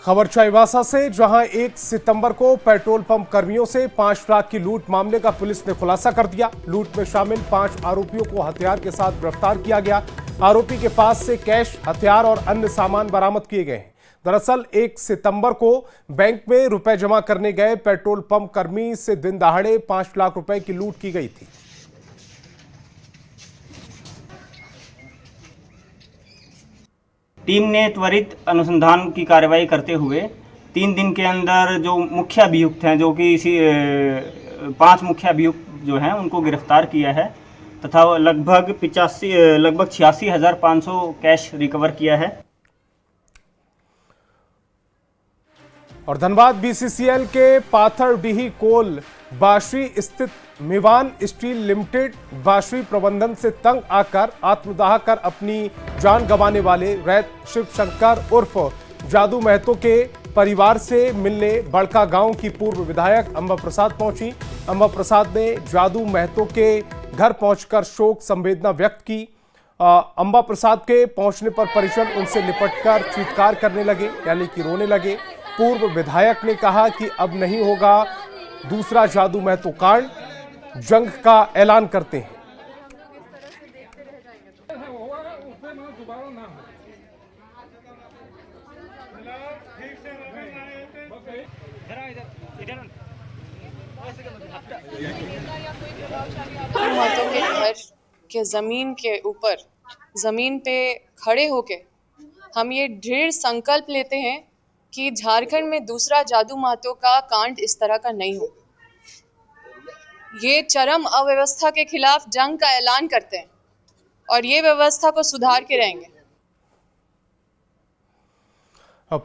खबर चाईबासा से, जहां 1 सितंबर को पेट्रोल पंप कर्मियों से 5 लाख की लूट मामले का पुलिस ने खुलासा कर दिया। लूट में शामिल 5 आरोपियों को हथियार के साथ गिरफ्तार किया गया। आरोपी के पास से कैश, हथियार और अन्य सामान बरामद किए गए हैं। दरअसल 1 सितंबर को बैंक में रुपए जमा करने गए पेट्रोल पंप कर्मी से दिन दहाड़े 5 लाख रुपए की लूट की गई थी। टीम ने त्वरित अनुसंधान की कार्रवाई करते हुए 3 दिन के अंदर जो मुख्य अभियुक्त हैं, जो कि इसी 5 मुख्य अभियुक्त जो हैं, उनको गिरफ्तार किया है तथा लगभग 86,500 कैश रिकवर किया है। और धनबाद बीसीसीएल के पाथरडीही कोल बाशरी स्थित मिवान स्टील लिमिटेड बाशरी प्रबंधन से तंग आकर आत्मदाह कर अपनी जान गंवाने वाले रैत शिव शंकर उर्फ जादू महतो के परिवार से मिलने बड़का गांव की पूर्व विधायक अंबा प्रसाद पहुंची। अंबा प्रसाद ने जादू महतो के घर पहुंचकर शोक संवेदना व्यक्त की। अंबा प्रसाद के पहुंचने पर परिजन उनसे लिपटकर चीत्कार करने लगे, यानी कि रोने लगे। पूर्व विधायक ने कहा कि अब नहीं होगा दूसरा जादू महतो कांड, जंग का ऐलान करते हैं। महतो के घर के जमीन पे खड़े होके हम ये दृढ़ संकल्प लेते हैं कि झारखंड में दूसरा जादू महतो का कांड इस तरह का नहीं हो। ये चरम अव्यवस्था के खिलाफ जंग का ऐलान करते हैं और ये व्यवस्था को सुधार के रहेंगे।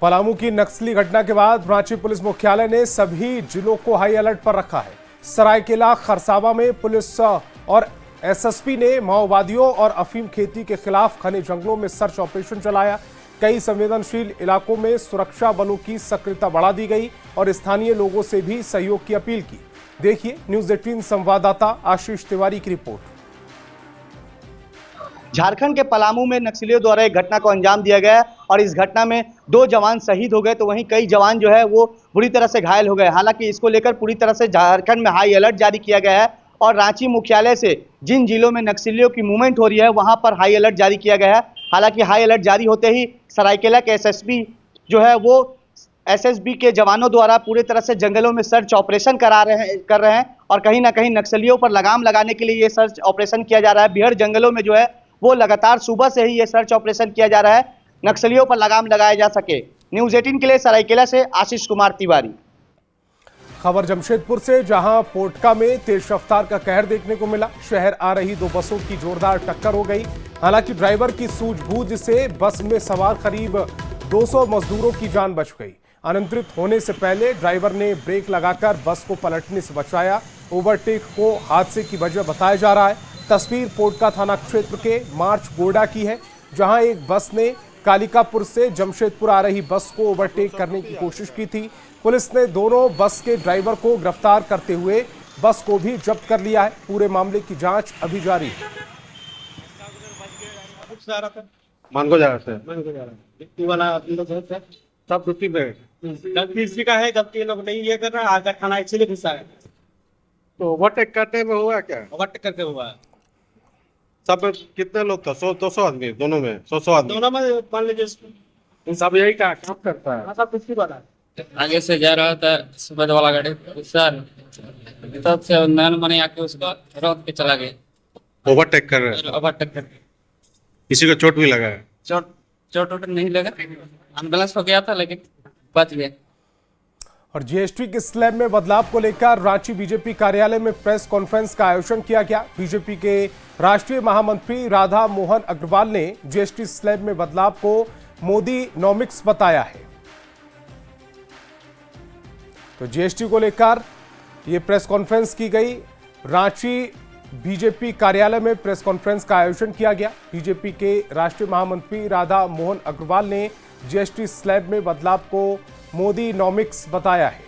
पलामू की नक्सली घटना के बाद रांची पुलिस मुख्यालय ने सभी जिलों को हाई अलर्ट पर रखा है। सरायकेला खरसावा में पुलिस और एसएसपी ने माओवादियों और अफीम खेती के खिलाफ घने जंगलों में सर्च ऑपरेशन चलाया। कई संवेदनशील इलाकों में सुरक्षा बलों की सक्रियता बढ़ा दी गई और स्थानीय लोगों से भी सहयोग की अपील की। देखिए न्यूज़ 18 संवाददाता आशीष तिवारी की रिपोर्ट। झारखंड के पलामू में नक्सलियों द्वारा एक घटना को अंजाम दिया गया और इस घटना में 2 जवान शहीद हो गए, तो वहीं कई जवान जो है वो बुरी तरह से घायल हो गए। हालांकि इसको लेकर पूरी तरह से झारखंड में हाई अलर्ट जारी किया गया है और रांची मुख्यालय से जिन जिलों में नक्सलियों की मूवमेंट हो रही है वहां पर हाई अलर्ट जारी किया गया है। हालांकि हाई अलर्ट जारी होते ही सरायकेला के एसएसपी जो है वो एसएसबी के जवानों द्वारा पूरी तरह से जंगलों में सर्च ऑपरेशन कर रहे हैं और कहीं ना कहीं नक्सलियों पर लगाम लगाने के लिए ये सर्च ऑपरेशन किया जा रहा है। बिहार जंगलों में जो है वो लगातार सुबह से ही ये सर्च ऑपरेशन किया जा रहा है, नक्सलियों पर लगाम लगाया जा सके। न्यूज़ 18 के लिए सरायकेला से आशीष कुमार तिवारी। खबर जमशेदपुर से, जहां पोटका में तेज रफ्तार का कहर देखने को मिला। शहर आ रही 2 बसों की जोरदार टक्कर हो गई। हालांकि ड्राइवर की सूझबूझ से बस में सवार करीब 200 मजदूरों की जान बच गई। अनियंत्रित होने से पहले ड्राइवर ने ब्रेक लगाकर बस को पलटने से बचाया। ओवरटेक को हादसे की वजह बताया जा रहा है। तस्वीर पोटका थाना क्षेत्र के मार्च गोडा की है, जहां एक बस ने कालिकापुर से जमशेदपुर आ रही बस को ओवरटेक करने की कोशिश की थी। पुलिस ने दोनों बस के ड्राइवर को गिरफ्तार करते हुए बस को भी जब्त कर लिया है। पूरे मामले की जांच अभी जारी है। मान को जा रहा है सब ड्यूटी पे गलती इसी का है, गलती लोग नहीं ये कर रहा है। आगे थाना इसलिए घुसा है। तो ओवरटेक करने में हुआ क्या? ओवरटेक करके हुआ है। सब कितने लोग था? 100-200 आदमी दोनों में? 100 आदमी दोनों में मान लीजिए। सब यही का काम करता है। सब किसकी बात है? आगे से जा रहा था सुबह वाला गाड़ी सर, तब से नैन मने आके उसको रोक के चला गया। ओवरटेक कर रहे हैं। ओवरटेक करके किसी को चोट भी लगा है? चोट नहीं लगा, एम्बुलेंस हो गया था लेकिन बच गया। और जीएसटी के स्लैब में बदलाव को लेकर रांची बीजेपी कार्यालय में प्रेस कॉन्फ्रेंस का आयोजन किया गया। बीजेपी के राष्ट्रीय महामंत्री राधा मोहन अग्रवाल ने जीएसटी स्लैब में बदलाव को मोदी नॉमिक्स बताया है। तो जीएसटी को लेकर यह प्रेस कॉन्फ्रेंस की गई। रांची बीजेपी कार्यालय में प्रेस कॉन्फ्रेंस का आयोजन किया गया। बीजेपी के राष्ट्रीय महामंत्री राधा मोहन अग्रवाल ने जीएसटी स्लैब में बदलाव को मोदी नॉमिक्स बताया है।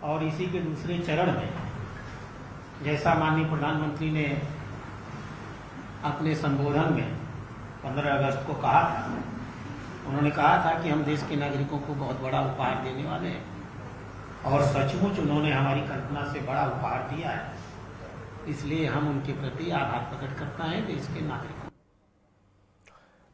और इसी के दूसरे चरण में जैसा माननीय प्रधानमंत्री ने अपने संबोधन में 15 अगस्त को कहा था, उन्होंने कहा था कि हम देश के नागरिकों को बहुत बड़ा उपहार देने वाले हैं, और सचमुच उन्होंने हमारी कल्पना से बड़ा उपहार दिया है। इसलिए हम उनके प्रति आभार प्रकट करता है देश के नागरिकों।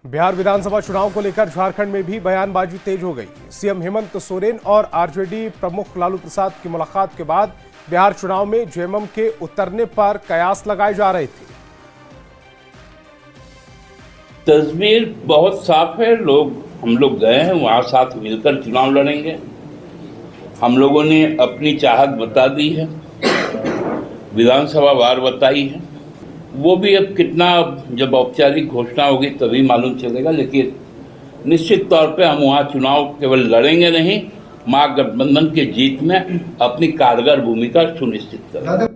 बिहार विधानसभा चुनाव को लेकर झारखंड में भी बयानबाजी तेज हो गई। सीएम हेमंत सोरेन और आरजेडी प्रमुख लालू प्रसाद की मुलाकात के बाद बिहार चुनाव में जेएमएम के उतरने पर कयास लगाए जा रहे थे। तस्वीर बहुत साफ है। हम लोग गए हैं वहां, साथ मिलकर चुनाव लड़ेंगे। हम लोगों ने अपनी चाहत बता दी है, विधानसभा वार बताई है। वो भी अब कितना, जब औपचारिक घोषणा होगी तभी मालूम चलेगा, लेकिन निश्चित तौर पे हम वहाँ चुनाव केवल लड़ेंगे नहीं, महागठबंधन के जीत में अपनी कारगर भूमिका सुनिश्चित करेंगे।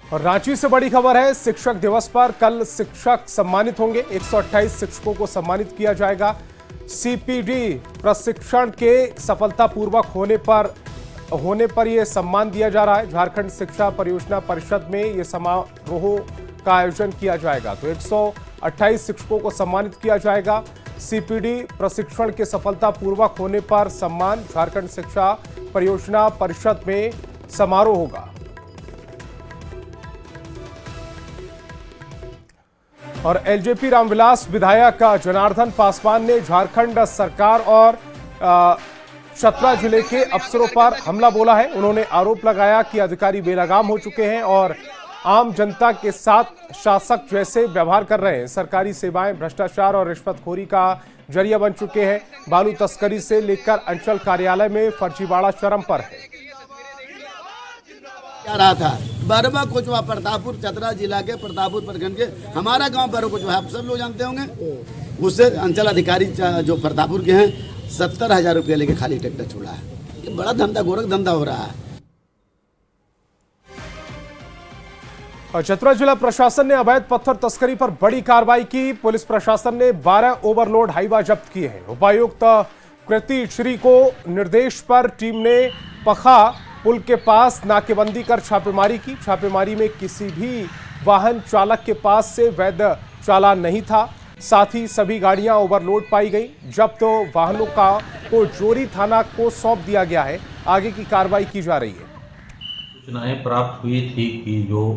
और रांची से बड़ी खबर है, शिक्षक दिवस पर कल शिक्षक सम्मानित होंगे। 128 शिक्षकों को सम्मानित किया जाएगा। सीपीडी प्रशिक्षण के सफलतापूर्वक होने पर यह सम्मान दिया जा रहा है। झारखंड शिक्षा परियोजना परिषद में यह समारोह का आयोजन किया जाएगा। तो 128 शिक्षकों को सम्मानित किया जाएगा। सीपीडी प्रशिक्षण के सफलतापूर्वक होने पर सम्मान। झारखंड शिक्षा परियोजना परिषद में समारोह होगा। और एलजेपी रामविलास विधायक जनार्दन पासवान ने झारखंड सरकार और चतरा जिले के अफसरों पर हमला बोला है। उन्होंने आरोप लगाया कि अधिकारी बेलगाम हो चुके हैं और आम जनता के साथ शासक जैसे व्यवहार कर रहे हैं। सरकारी सेवाएं भ्रष्टाचार और रिश्वतखोरी का जरिया बन चुके हैं। बालू तस्करी से लेकर अंचल कार्यालय में फर्जीवाड़ा चरम पर है। क्या रहा था बरवा कोचवा प्रतापपुर चतरा जिला के प्रतापपुर प्रखंड के हमारा गांव बरवा कोचवा, आप सब लोग जानते होंगे। उससे अंचल अधिकारी जो प्रतापपुर के हैं 70,000 रुपये लेके खाली ट्रैक्टर छोड़ा है। ये बड़ा धंधा, गोरख धंधा हो रहा है। और चतरा जिला प्रशासन ने अवैध पत्थर तस्करी पर बड़ी कार्रवाई की। पुलिस प्रशासन ने 12 ओवरलोड हाईवा जब्त किए हैं। उपायुक्त कृति श्री को निर्देश पर टीम ने पखा पुल के पास नाकेबंदी कर छापेमारी की। छापेमारी में किसी भी वाहन चालक के पास से वैध चालान नहीं था। साथ ही सभी गाड़ियां ओवरलोड पाई गई। जब्त वाहनों को जोरी थाना को सौंप दिया गया है। आगे की कार्रवाई की जा रही है। सूचनाएं प्राप्त हुई थी कि जो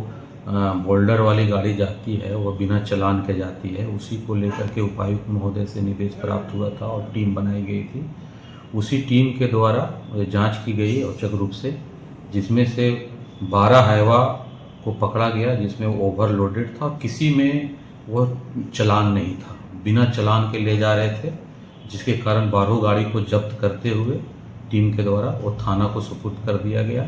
बोल्डर वाली गाड़ी जाती है वो बिना चालान के जाती है। उसी को लेकर के उपायुक्त महोदय से निर्देश प्राप्त हुआ था और टीम बनाई गई थी। उसी टीम के द्वारा जांच की गई औचक रूप से, जिसमें से 12 हाईवा को पकड़ा गया जिसमें वो ओवरलोडेड था और किसी में वो चालान नहीं था, बिना चालान के ले जा रहे थे, जिसके कारण 12 गाड़ी को जब्त करते हुए टीम के द्वारा वो थाना को सुपुर्द कर दिया गया।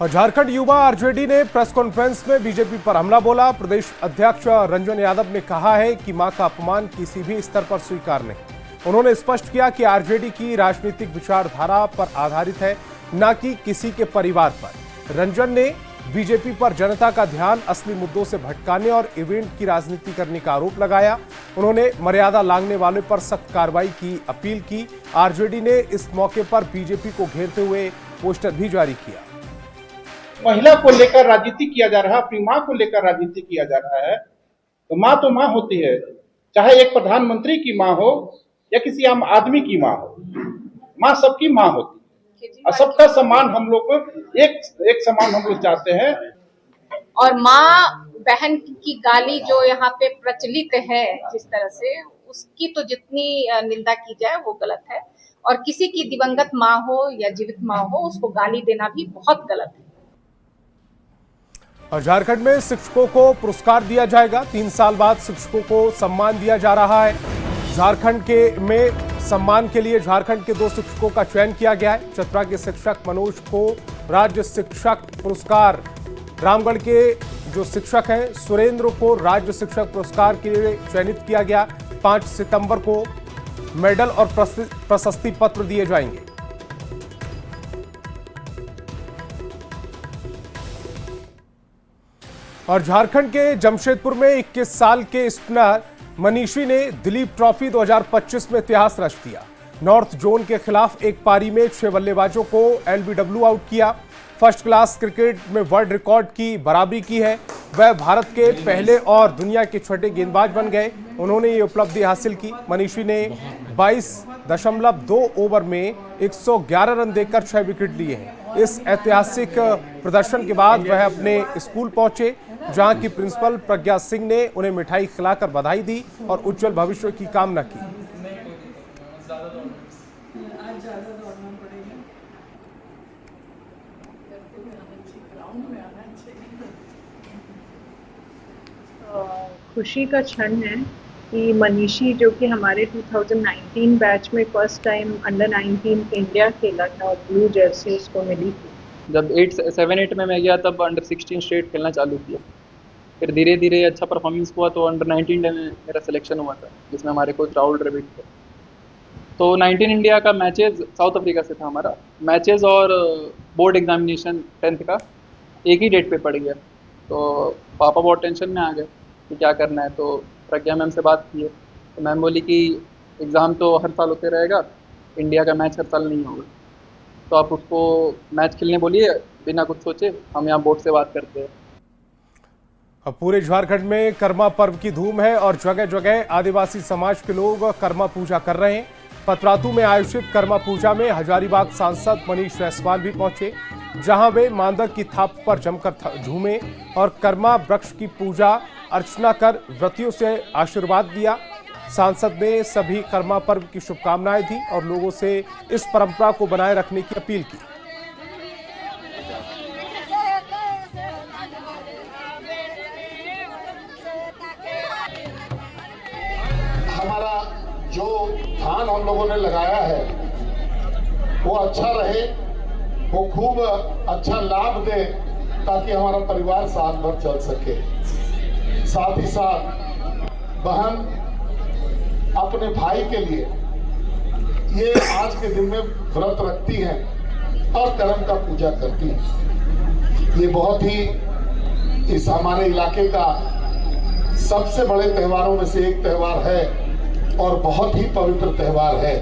और झारखंड युवा आरजेडी ने प्रेस कॉन्फ्रेंस में बीजेपी पर हमला बोला। प्रदेश अध्यक्ष रंजन यादव ने कहा है कि मां का अपमान किसी भी स्तर पर स्वीकार नहीं। उन्होंने स्पष्ट किया कि आरजेडी की राजनीतिक विचारधारा पर आधारित है, न कि किसी के परिवार पर। रंजन ने बीजेपी पर जनता का ध्यान असली मुद्दों से भटकाने और इवेंट की राजनीति करने का आरोप लगाया। उन्होंने मर्यादा लांघने वाले पर सख्त कार्रवाई की अपील की। आरजेडी ने इस मौके पर बीजेपी को घेरते हुए पोस्टर भी जारी किया। महिला को लेकर राजनीति किया जा रहा है, अपनी माँ को लेकर राजनीति किया जा रहा है। तो माँ तो माँ होती है, चाहे एक प्रधानमंत्री की माँ हो या किसी आम आदमी की माँ हो। माँ सबकी माँ होती है और सबका सम्मान हम लोग एक समान हम लोग चाहते हैं। और माँ बहन की गाली जो यहाँ पे प्रचलित है जिस तरह से, उसकी तो जितनी निंदा की जाए वो गलत है। और किसी की दिवंगत माँ हो या जीवित माँ हो उसको गाली देना भी बहुत गलत है। और झारखंड में शिक्षकों को पुरस्कार दिया जाएगा। 3 साल बाद शिक्षकों को सम्मान दिया जा रहा है। झारखंड में सम्मान के लिए झारखंड के 2 शिक्षकों का चयन किया गया है। चतरा के शिक्षक मनोज को राज्य शिक्षक पुरस्कार, रामगढ़ के जो शिक्षक हैं सुरेंद्र को राज्य शिक्षक पुरस्कार के लिए चयनित किया गया। 5 सितंबर को मेडल और प्रशस्ति पत्र दिए जाएंगे। और झारखंड के जमशेदपुर में 21 साल के स्पिनर मनीषी ने दिलीप ट्रॉफी 2025 में इतिहास रच दिया। नॉर्थ जोन के खिलाफ एक पारी में 6 बल्लेबाजों को एलबीडब्ल्यू आउट किया। फर्स्ट क्लास क्रिकेट में वर्ल्ड रिकॉर्ड की बराबरी की है। वह भारत के पहले और दुनिया के छठे गेंदबाज बन गए। उन्होंने ये उपलब्धि हासिल की। मनीषी ने 22.2 ओवर में 111 रन देकर 6 विकेट लिए हैं। इस ऐतिहासिक प्रदर्शन के बाद वह अपने स्कूल पहुंचे, जहां की प्रिंसिपल प्रज्ञा सिंह ने उन्हें मिठाई खिलाकर बधाई दी और उज्जवल भविष्य की कामना की। खुशी का क्षण है कि मनीषी, जो कि हमारे 2019 बैच में फर्स्ट टाइम अंडर 19 इंडिया खेला था और ब्लू जर्सी उसको मिली थी। जब 7-8 में मैं गया तब अंडर 16 स्टेट खेलना चालू किया। फिर धीरे धीरे अच्छा परफॉर्मेंस हुआ तो अंडर 19 में मेरा सिलेक्शन हुआ था, जिसमें हमारे कोच राहुल द्रविड़ थे। तो 19 इंडिया का मैचेस साउथ अफ्रीका से था हमारा मैचेस, और बोर्ड एग्जामिनेशन 10th का एक ही डेट पे पड़ गया। तो पापा बहुत टेंशन में आ गए कि क्या करना है। तो प्रज्ञा मैम से बात की है तो मैम बोली कि एग्ज़ाम तो हर साल होते रहेगा, इंडिया का मैच हर साल नहीं होगा, तो आप उसको मैच खेलने बोलिए बिना कुछ सोचे, हम यहाँ बोर्ड से बात करते हैं। अब पूरे झारखंड में कर्मा पर्व की धूम है और जगह जगह आदिवासी समाज के लोग कर्मा पूजा कर रहे हैं। पतरातू में आयोजित कर्मा पूजा में हजारीबाग सांसद मनीष जायसवाल भी पहुंचे, जहां वे मांदक की थाप पर जमकर झूमे और कर्मा वृक्ष की पूजा अर्चना कर व्रतियों से आशीर्वाद लिया। सांसद ने सभी कर्मा पर्व की शुभकामनाएं दी और लोगों से इस परंपरा को बनाए रखने की अपील की। हमारा जो धान हम लोगों ने लगाया है वो अच्छा रहे, वो खूब अच्छा लाभ दे, ताकि हमारा परिवार साल भर चल सके। साथ ही साथ बहन अपने भाई के लिए ये आज के दिन में व्रत रखती हैं और कर्म का पूजा करती हैं। ये बहुत ही इस हमारे इलाके का सबसे बड़े त्योहारों में से एक त्योहार है और बहुत ही पवित्र त्योहार है।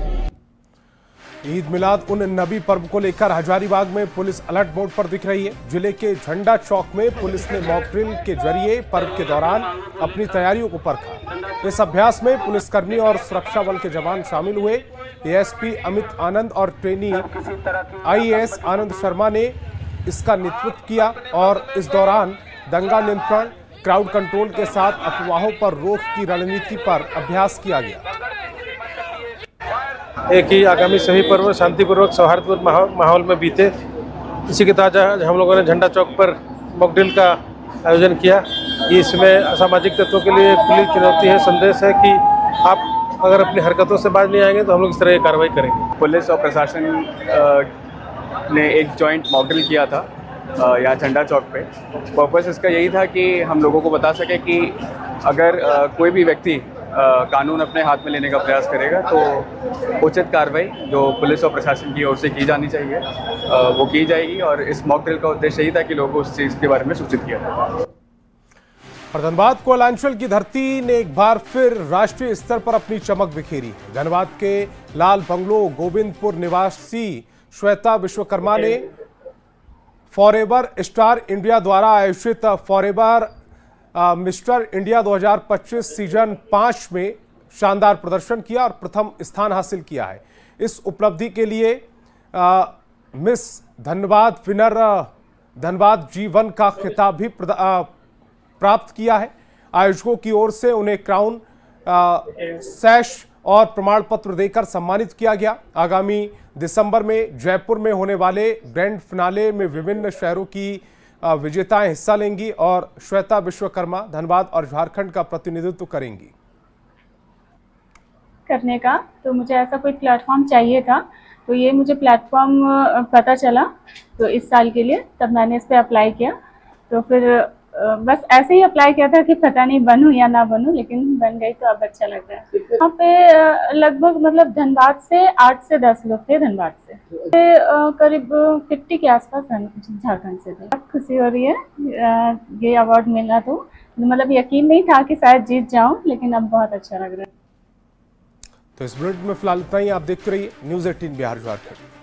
ईद मिलाद उन नबी पर्व को लेकर हजारीबाग में पुलिस अलर्ट मोड पर दिख रही है। जिले के झंडा चौक में पुलिस ने मॉक ड्रिल के जरिए पर्व के दौरान अपनी तैयारियों को परखा। इस अभ्यास में पुलिसकर्मी और सुरक्षा बल के जवान शामिल हुए। एएसपी अमित आनंद और ट्रेनी आईएएस आनंद शर्मा ने इसका नेतृत्व किया और इस दौरान दंगा नियंत्रण, क्राउड कंट्रोल के साथ अफवाहों पर रोक की रणनीति पर अभ्यास किया गया। एक ही आगामी सभी पर्व शांतिपूर्वक सौहार्दपूर्ण माहौल में बीते, इसी के तहत आज हम लोगों ने झंडा चौक पर मॉक ड्रिल का आयोजन किया। इसमें असामाजिक तत्वों के लिए खुली चुनौती है, संदेश है कि आप अगर अपनी हरकतों से बाज नहीं आएंगे तो हम लोग इस तरह की कार्रवाई करेंगे। पुलिस और प्रशासन ने एक जॉइंट मॉक ड्रिल किया था यहाँ झंडा चौक पे। पर्पस इसका यही था कि हम लोगों को बता सके कि अगर कोई भी व्यक्ति कानून अपने हाथ में लेने का प्रयास करेगा तो उचित कार्रवाई जो पुलिस और प्रशासन की ओर से की जानी चाहिए वो की जाएगी। और इस मॉक ड्रिल का उद्देश्य यही था कि लोगों को उस चीज़ के बारे में सूचित किया जाए। और धनबाद कोयलांचल की धरती ने एक बार फिर राष्ट्रीय स्तर पर अपनी चमक बिखेरी है। धनबाद के लाल बंगलो गोविंदपुर निवासी श्वेता विश्वकर्मा ने फॉरएवर स्टार इंडिया द्वारा आयोजित फॉरएवर मिस्टर इंडिया 2025 सीजन 5 में शानदार प्रदर्शन किया और प्रथम स्थान हासिल किया है। इस उपलब्धि के लिए miss Dhanbad winner Dhanbad G1 का खिताब भी प्राप्त किया है। आयोजकों की ओर से उन्हें क्राउन, सैश और प्रमाण पत्र देकर सम्मानित किया गया। आगामी दिसंबर में जयपुर में होने वाले ग्रैंड फिनाले में विभिन्न शहरों की विजेताएं हिस्सा लेंगी और श्वेता विश्वकर्मा धनबाद और झारखंड का प्रतिनिधित्व करेंगी। करने का तो मुझे ऐसा कोई प्लेटफॉर्म चाहिए था, तो ये मुझे प्लेटफॉर्म पता चला तो इस साल के लिए तब मैंने इस पे अप्लाई किया। तो फिर बस ऐसे ही अप्लाई किया था कि पता नहीं बनूं या ना बनूं, लेकिन बन गई तो अब अच्छा लग रहा है। यहाँ पे लगभग मतलब धनबाद से 8 से 10 लोग थे, धनबाद से करीब 50 के आसपास झारखंड से थे। खुशी हो रही है ये अवार्ड मिला तो मतलब यकीन नहीं था कि शायद जीत जाऊं, लेकिन अब बहुत अच्छा लग रहा है। तो इस बुलेटिन में फिलहाल इतना ही। आप देखते रहिए न्यूज़ 18 बिहार झारखंड।